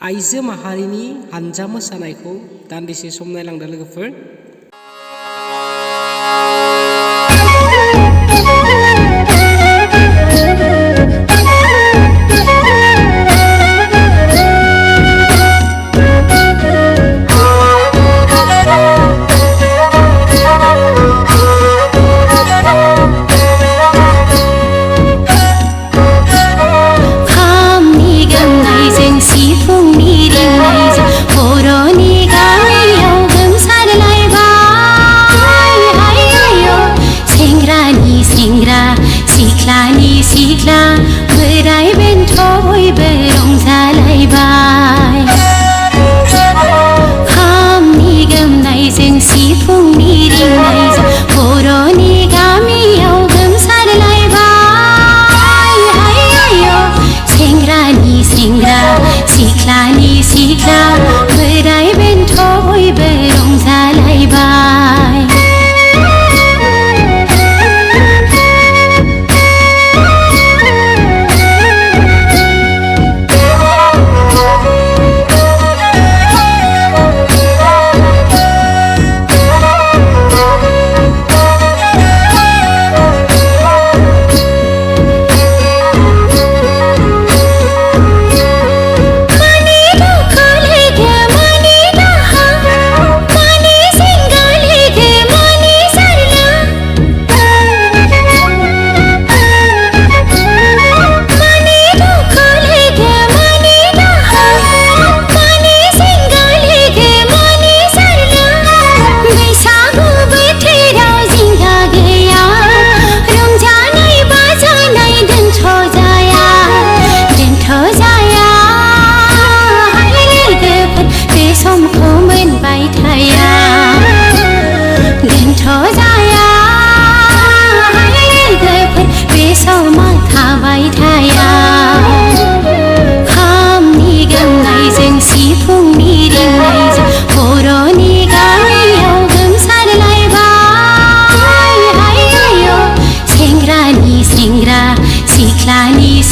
आइजो माहारिनि हानजा मोसानायखौ दान्दिसे सम नायलांदो लोगोफोर। सिख्ला बोराय बेन्थ बयबो रंजालायबाय खामनि गोमनायजों सिफुंनि रिंनायजों बर'नि गामियाव गोमसारलायबाय सेंग्रानि सेंग्रा सिख्लानि सिख्ला बोराय बेन्थ बयबो रंजालायबाय।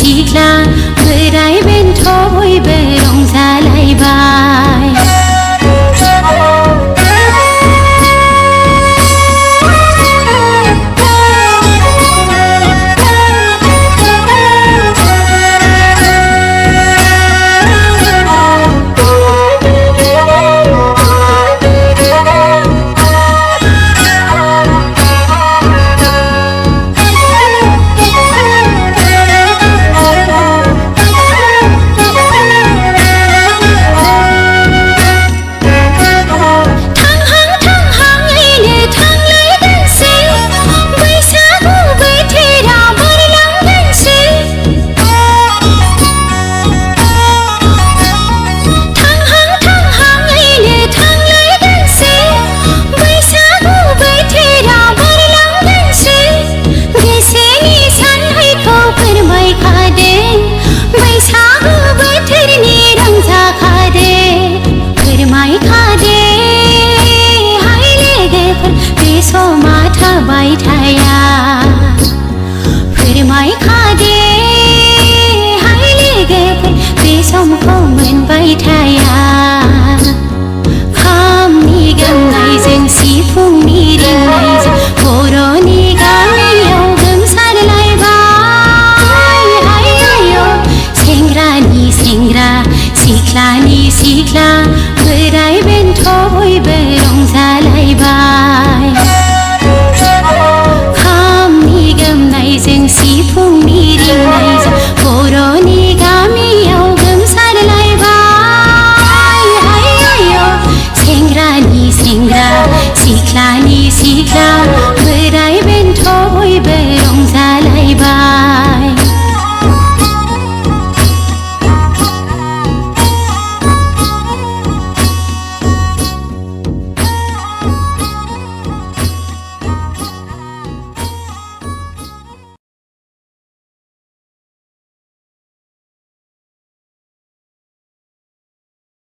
सिख्ला बोराय बेन्थ बयबो रंजालायबाय। फोरमायखादे हाय लोगोफोर बे समखौ मोनबाय थाया खामनि गोमनायजों सिफुंनि रिंनायजों बर'नि गामियाव गोमसारलायबाय सेंग्रानि सेंग्रा सिख्लानि सिख्ला बोराय बेन्थ बयबो रंजालायबाय।